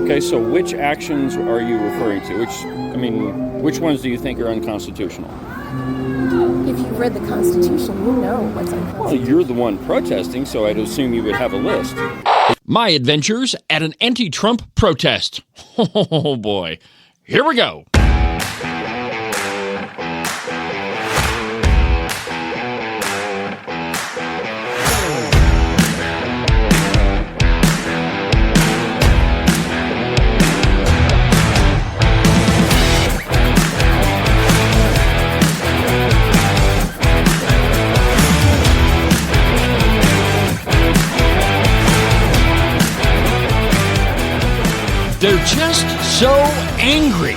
Okay, so which actions are you referring to? Which ones do you think are unconstitutional? If you've read the Constitution, you know what's unconstitutional. Well, you're the one protesting, so I'd assume you would have a list. My adventures at an anti-Trump protest. Oh boy, here we go. They're just so angry.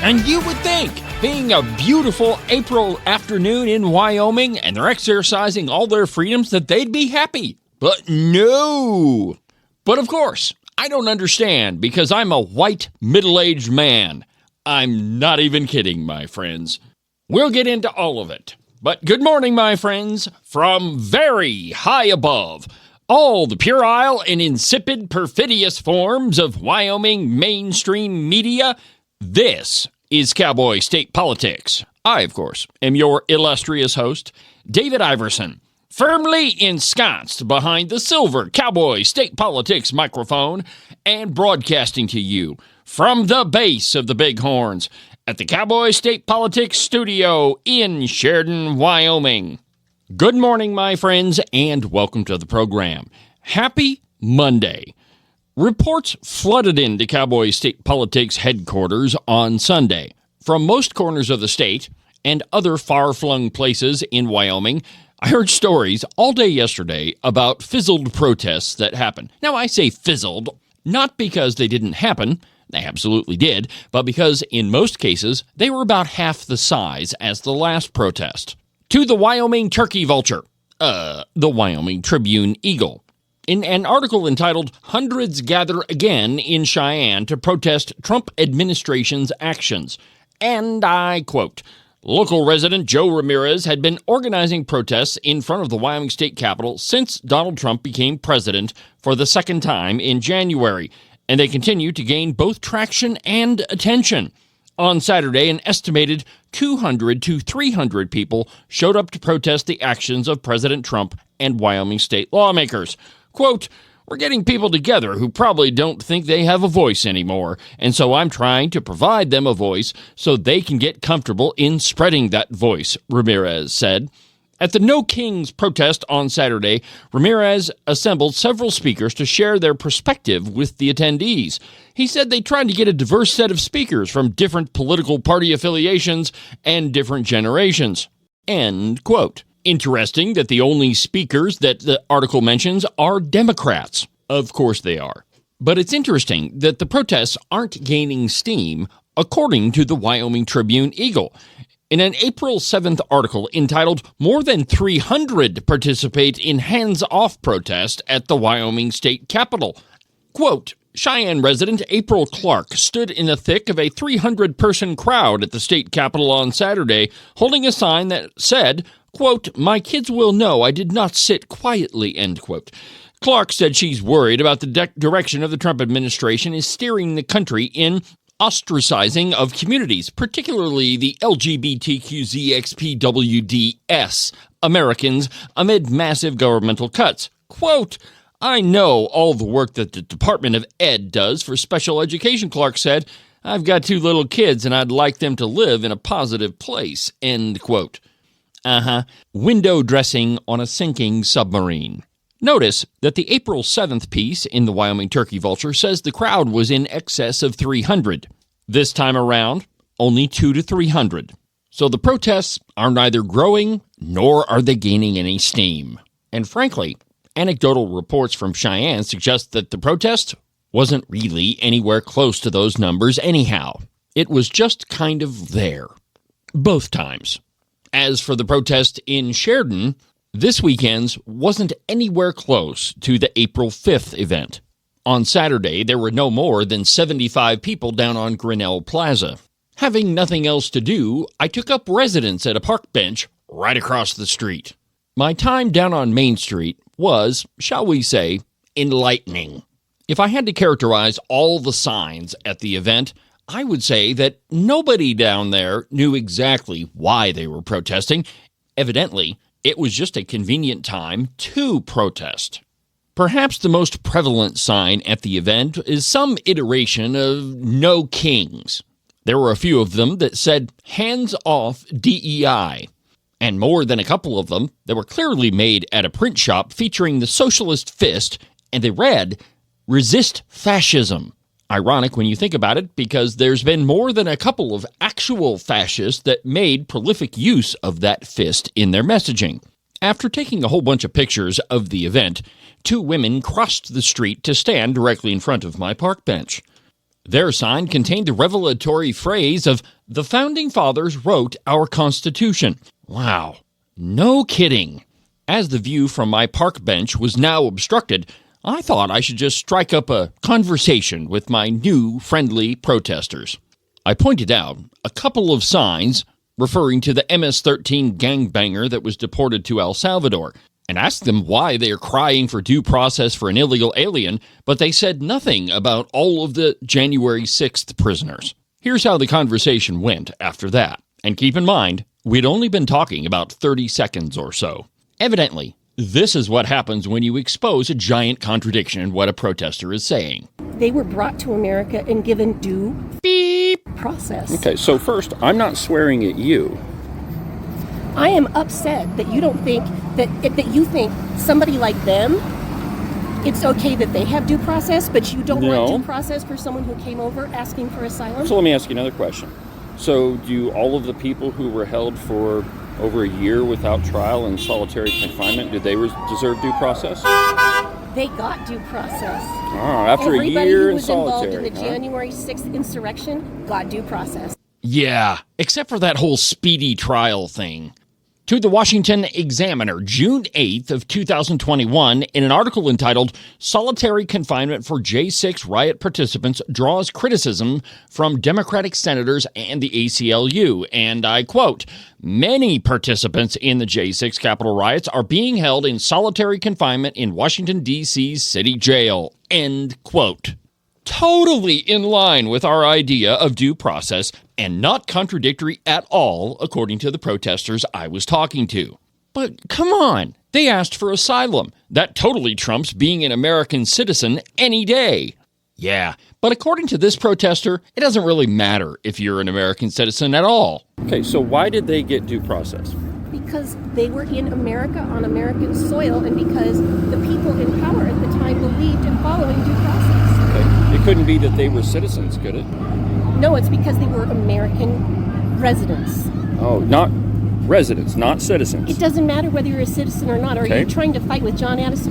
And you would think, being a beautiful April afternoon in Wyoming and they're exercising all their freedoms, that they'd be happy. But no. But of course, I don't understand because I'm a white middle-aged man. I'm not even kidding, my friends. We'll get into all of it. But good morning, my friends, from very high above. All the puerile and insipid, perfidious forms of Wyoming mainstream media, this is Cowboy State Politics. I, of course, am your illustrious host, David Iverson, firmly ensconced behind the silver Cowboy State Politics microphone and broadcasting to you from the base of the Bighorns at the Cowboy State Politics studio in Sheridan, Wyoming. Good morning, my friends, and welcome to the program. Happy Monday. Reports flooded into Cowboy State Politics headquarters on Sunday. From most corners of the state and other far-flung places in Wyoming, I heard stories all day yesterday about fizzled protests that happened. Now, I say fizzled, not because they didn't happen, they absolutely did, but because in most cases, they were about half the size as the last protest. To the Wyoming Turkey Vulture, the Wyoming Tribune Eagle. In an article entitled, "Hundreds Gather Again in Cheyenne to Protest Trump Administration's Actions." And I quote, "Local resident Joe Ramirez had been organizing protests in front of the Wyoming State Capitol since Donald Trump became president for the second time in January, and they continue to gain both traction and attention. On Saturday, an estimated 200 to 300 people showed up to protest the actions of President Trump and Wyoming state lawmakers. Quote, we're getting people together who probably don't think they have a voice anymore, and so I'm trying to provide them a voice so they can get comfortable in spreading that voice," Ramirez said. At the No Kings protest on Saturday, Ramirez assembled several speakers to share their perspective with the attendees. He said they tried to get a diverse set of speakers from different political party affiliations and different generations. End quote. Interesting that the only speakers that the article mentions are Democrats. Of course they are. But it's interesting that the protests aren't gaining steam, according to the Wyoming Tribune Eagle. In an April 7th article entitled, "More than 300 Participate in Hands-Off Protest at the Wyoming State Capitol." Quote, Cheyenne resident April Clark stood in the thick of a 300-person crowd at the state capitol on Saturday, holding a sign that said, quote, "My kids will know I did not sit quietly," end quote. Clark said she's worried about the direction of the Trump administration is steering the country in ostracizing of communities, particularly the LGBTQZXPWDS Americans, amid massive governmental cuts. Quote, "I know all the work that the Department of Ed does for special education," Clark said. "I've got 2 little kids and I'd like them to live in a positive place," end quote. Window dressing on a sinking submarine. Notice that the April 7th piece in the Wyoming Turkey Vulture says the crowd was in excess of 300. This time around, only 2 to 300. So the protests are neither growing nor are they gaining any steam. And frankly, anecdotal reports from Cheyenne suggest that the protest wasn't really anywhere close to those numbers anyhow. It was just kind of there. Both times. As for the protest in Sheridan, this weekend's wasn't anywhere close to the April 5th event. On Saturday, there were no more than 75 people down on Grinnell Plaza. Having nothing else to do, I took up residence at a park bench right across the street. My time down on Main Street was, shall we say, enlightening. If I had to characterize all the signs at the event, I would say that nobody down there knew exactly why they were protesting. Evidently, it was just a convenient time to protest. Perhaps the most prevalent sign at the event is some iteration of "No Kings." There were a few of them that said "Hands off DEI," and more than a couple of them that were clearly made at a print shop featuring the socialist fist, and they read "Resist Fascism." Ironic when you think about it, because there's been more than a couple of actual fascists that made prolific use of that fist in their messaging. After taking a whole bunch of pictures of the event, 2 women crossed the street to stand directly in front of my park bench. Their sign contained the revelatory phrase of "The Founding Fathers wrote our Constitution." Wow, no kidding. As the view from my park bench was now obstructed, I thought I should just strike up a conversation with my new friendly protesters. I pointed out a couple of signs referring to the MS-13 gangbanger that was deported to El Salvador, and asked them why they are crying for due process for an illegal alien, but they said nothing about all of the January 6th prisoners. Here's how the conversation went after that. And keep in mind, we'd only been talking about 30 seconds or so. Evidently, this is what happens when you expose a giant contradiction in what a protester is saying. They were brought to America and given due process. Okay, so first, I'm not swearing at you. I am upset that you don't think that you think somebody like them, it's okay that they have due process, but you don't No. want due process for someone who came over asking for asylum? So let me ask you another question. So do all of the people who were held for over a year without trial in solitary confinement, did they deserve due process? They got due process. Oh, after Everybody a year who in was involved solitary. in the January 6th insurrection got due process. Yeah, except for that whole speedy trial thing. To the Washington Examiner, June 8th of 2021, in an article entitled "Solitary Confinement for J6 Riot Participants Draws Criticism from Democratic Senators and the ACLU," and I quote, "Many participants in the J6 Capitol riots are being held in solitary confinement in Washington, D.C.'s city jail," end quote. Totally in line with our idea of due process and not contradictory at all, according to the protesters I was talking to. But come on, they asked for asylum. That totally trumps being an American citizen any day. Yeah, but according to this protester, it doesn't really matter if you're an American citizen at all. Okay, so why did they get due process? Because they were in America on American soil and because the people in power at the time believed in following due process. Okay. It couldn't be that they were citizens, could it? No, it's because they were American residents. Oh, not residents, not citizens. It doesn't matter whether you're a citizen or not. Are Okay. you trying to fight with John Adams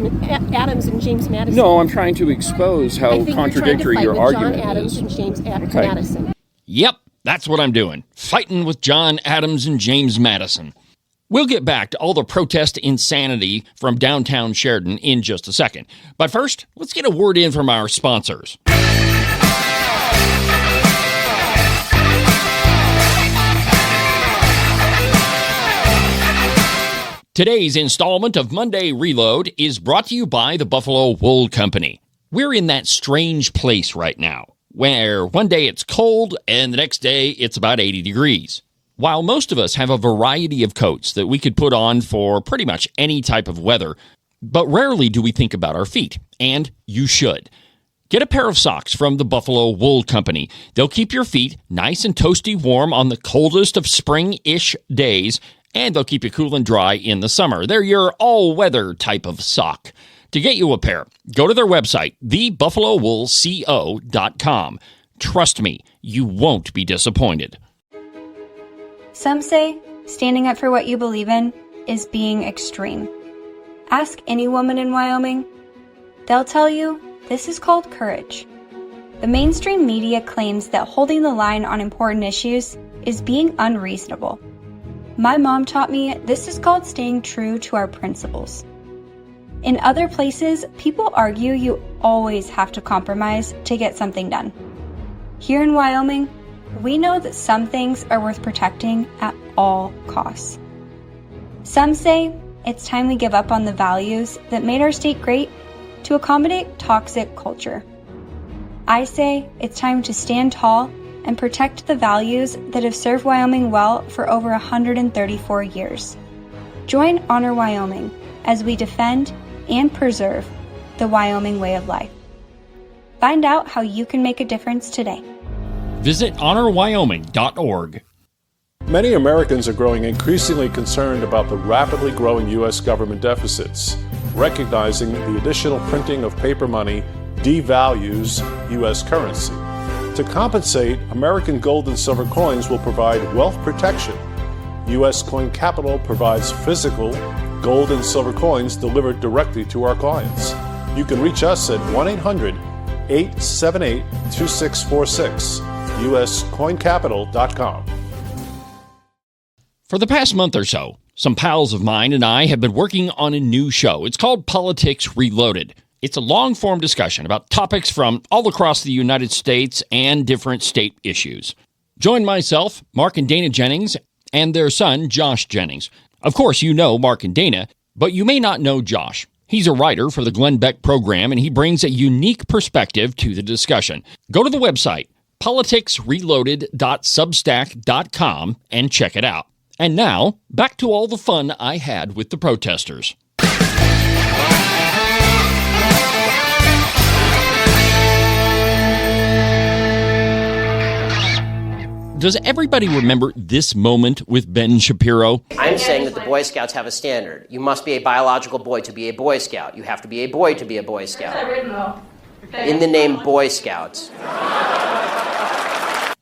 and James Madison? No, I'm trying to expose how I think contradictory your you're trying to fight argument with John Adams is. and James Okay. Madison. Yep, that's what I'm doing. Fighting with John Adams and James Madison. We'll get back to all the protest insanity from downtown Sheridan in just a second. But first, let's get a word in from our sponsors. Today's installment of Monday Reload is brought to you by the Buffalo Wool Company. We're in that strange place right now, where one day it's cold and the next day it's about 80 degrees. While most of us have a variety of coats that we could put on for pretty much any type of weather, but rarely do we think about our feet, and you should. Get a pair of socks from the Buffalo Wool Company. They'll keep your feet nice and toasty warm on the coldest of spring-ish days, and they'll keep you cool and dry in the summer. They're your all-weather type of sock. To get you a pair, go to their website, thebuffalowoolco.com. Trust me, you won't be disappointed. Some say standing up for what you believe in is being extreme. Ask any woman in Wyoming. They'll tell you this is called courage. The mainstream media claims that holding the line on important issues is being unreasonable. My mom taught me this is called staying true to our principles. In other places, people argue you always have to compromise to get something done. Here in Wyoming, we know that some things are worth protecting at all costs. Some say it's time we give up on the values that made our state great to accommodate toxic culture. I say it's time to stand tall and protect the values that have served Wyoming well for over 134 years. Join Honor Wyoming as we defend and preserve the Wyoming way of life. Find out how you can make a difference today. Visit honorwyoming.org. Many Americans are growing increasingly concerned about the rapidly growing U.S. government deficits, recognizing the additional printing of paper money devalues U.S. currency. To compensate, American gold and silver coins will provide wealth protection. U.S. Coin Capital provides physical gold and silver coins delivered directly to our clients. You can reach us at 1-800-878-2646, uscoincapital.com. For the past month or so, some pals of mine and I have been working on a new show. It's called Politics Reloaded. It's a long-form discussion about topics from all across the United States and different state issues. Join myself, Mark and Dana Jennings, and their son, Josh Jennings. Of course, you know Mark and Dana, but you may not know Josh. He's a writer for the Glenn Beck program, and he brings a unique perspective to the discussion. Go to the website, politicsreloaded.substack.com, and check it out. And now, back to all the fun I had with the protesters. Does everybody remember this moment with Ben Shapiro? I'm saying that the Boy Scouts have a standard. You must be a biological boy to be a Boy Scout. You have to be a boy to be a Boy Scout. In the name Boy Scouts. I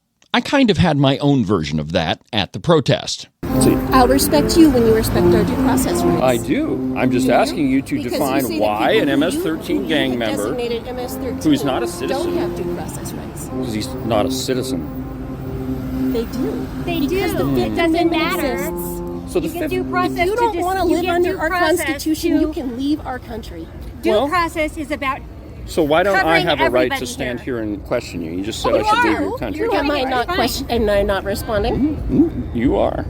kind of had my own version of that at the protest. I'll respect you when you respect our due process rights. I do. I'm just asking you to Because define you see why that an people MS-13 gang member designated MS-13 who's not a citizen don't have due process rights. because he's not a citizen. They do. They do. Because the Fifth It doesn't Amendment matter. exists. So the You get fifth, due process If you don't to want to you live get under due our process Constitution, to- you can leave our country. Due Well- process is about so why don't I covering have a right to everybody stand here. here and question you? You just said Oh, I should leave you your are. country. You're am I Fine. not question? Am I not responding? You are.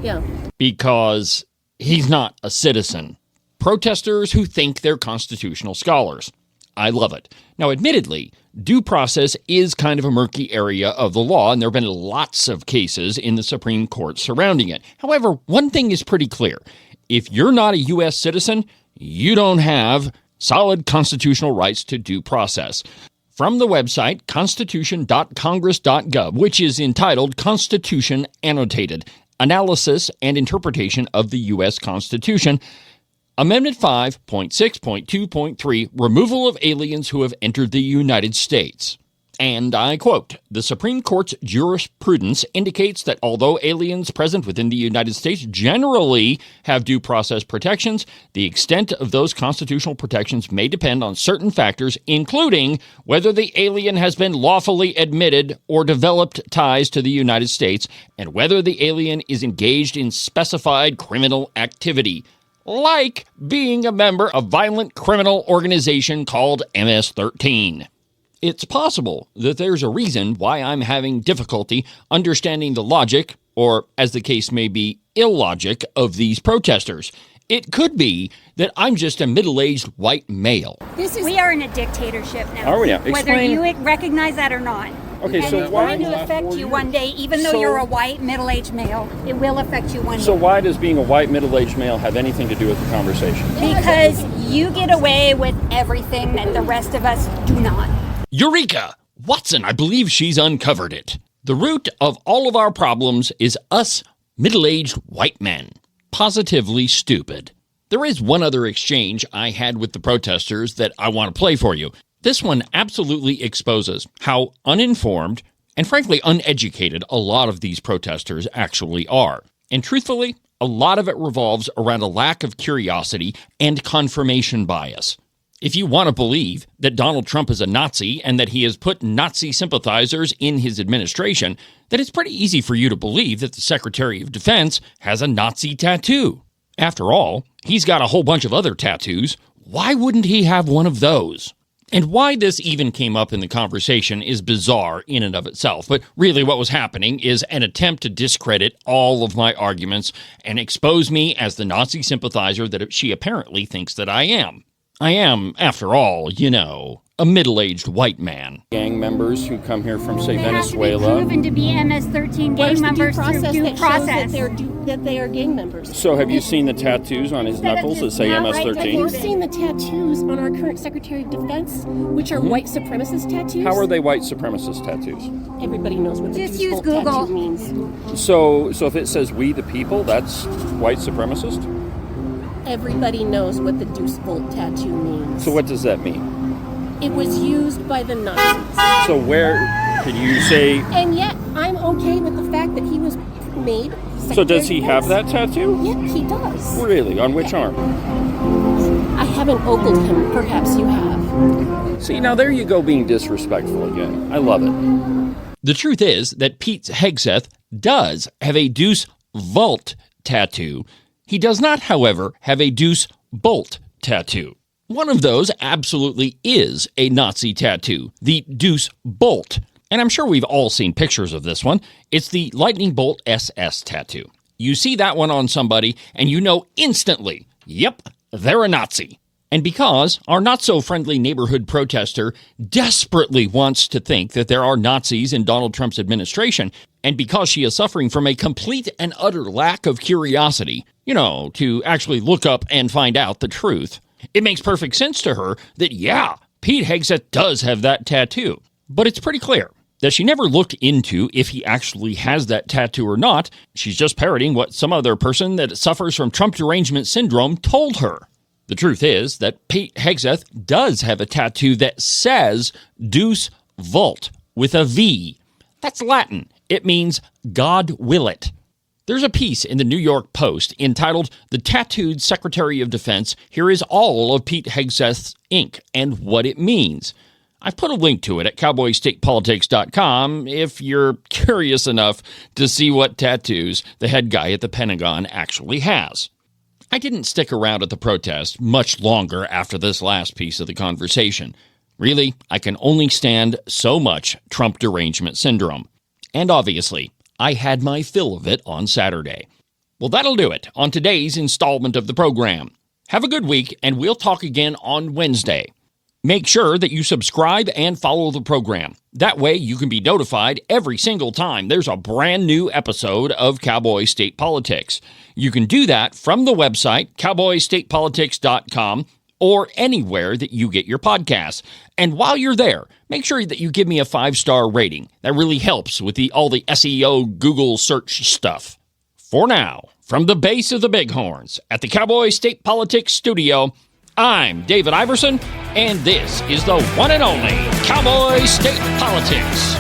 Yeah. Because he's not a citizen. Protesters who think they're constitutional scholars. I love it. Now, admittedly, due process is kind of a murky area of the law, and there have been lots of cases in the Supreme Court surrounding it. However, one thing is pretty clear. If you're not a U.S. citizen, you don't have solid constitutional rights to due process. From the website constitution.congress.gov, which is entitled Constitution Annotated, Analysis and Interpretation of the U.S. Constitution, Amendment 5.6.2.3, Removal of Aliens Who Have Entered the United States. And I quote, "The Supreme Court's jurisprudence indicates that although aliens present within the United States generally have due process protections, the extent of those constitutional protections may depend on certain factors, including whether the alien has been lawfully admitted or developed ties to the United States, and whether the alien is engaged in specified criminal activity, like being a member of a violent criminal organization called MS-13. It's possible that there's a reason why I'm having difficulty understanding the logic, or as the case may be, illogic of these protesters. It could be that I'm just a middle-aged white male. we are in a dictatorship now. Are we now? Whether Explain- you recognize that or not. Okay, and so it's why- going to affect you one day, even though So- you're a white middle-aged male. It will affect you one So day. why does being a white middle-aged male have anything to do with the conversation? Because you get away with everything that the rest of us do not. Eureka! Watson, I believe she's uncovered it. The root of all of our problems is us middle-aged white men. Positively stupid. There is one other exchange I had with the protesters that I want to play for you. This one absolutely exposes how uninformed and frankly uneducated a lot of these protesters actually are. And truthfully, a lot of it revolves around a lack of curiosity and confirmation bias. If you want to believe that Donald Trump is a Nazi and that he has put Nazi sympathizers in his administration, then it's pretty easy for you to believe that the Secretary of Defense has a Nazi tattoo. After all, he's got a whole bunch of other tattoos. Why wouldn't he have one of those? And why this even came up in the conversation is bizarre in and of itself, but really what was happening is an attempt to discredit all of my arguments and expose me as the Nazi sympathizer that she apparently thinks that I am. I am, after all, a middle-aged white man. Gang members who come here from, say, They have to be Venezuela. proven to be MS-13 Where's gang the due members process through due that process. shows that they are gang members? So have you seen the tattoos on his Instead of knuckles that just say not Have you MS-13? seen the tattoos on our current Secretary of Defense, which are white supremacist tattoos? How are they white supremacist tattoos? Everybody knows what the Just Deuce use Bolt Google. tattoo means. So if it says "We the People," that's white supremacist? Everybody knows what the Deuce Bolt tattoo means. So what does that mean? It was used by the Nazis. So where can you say? And yet, I'm okay with the fact that he was made Secretary So does he of have Defense. that tattoo? Yeah, he does. Really? On which arm? I haven't ogled him. Perhaps you have. See, now there you go being disrespectful again. I love it. The truth is that Pete Hegseth does have a Deuce Vault tattoo. He does not, however, have a Deuce Bolt tattoo. One of those absolutely is a Nazi tattoo, the Deuce Bolt. And I'm sure we've all seen pictures of this one. It's the Lightning Bolt SS tattoo. You see that one on somebody, and you know instantly, yep, they're a Nazi. And because our not-so-friendly neighborhood protester desperately wants to think that there are Nazis in Donald Trump's administration, and because she is suffering from a complete and utter lack of curiosity, to actually look up and find out the truth, it makes perfect sense to her that, yeah, Pete Hegseth does have that tattoo. But it's pretty clear that she never looked into if he actually has that tattoo or not. She's just parroting what some other person that suffers from Trump derangement syndrome told her. The truth is that Pete Hegseth does have a tattoo that says Deuce Vault with a V. That's Latin. It means God will it. There's a piece in the New York Post entitled "The Tattooed Secretary of Defense. Here is all of Pete Hegseth's ink and what it means." I've put a link to it at cowboystatepolitics.com if you're curious enough to see what tattoos the head guy at the Pentagon actually has. I didn't stick around at the protest much longer after this last piece of the conversation. Really, I can only stand so much Trump derangement syndrome. And obviously, I had my fill of it on Saturday. Well, that'll do it on today's installment of the program. Have a good week, and we'll talk again on Wednesday. Make sure that you subscribe and follow the program. That way you can be notified every single time there's a brand new episode of Cowboy State Politics. You can do that from the website, cowboystatepolitics.com, or anywhere that you get your podcasts. And while you're there, make sure that you give me a 5-star rating. That really helps with all the SEO Google search stuff. For now, from the base of the Bighorns at the Cowboy State Politics Studio, I'm David Iverson, and this is the one and only Cowboy State Politics.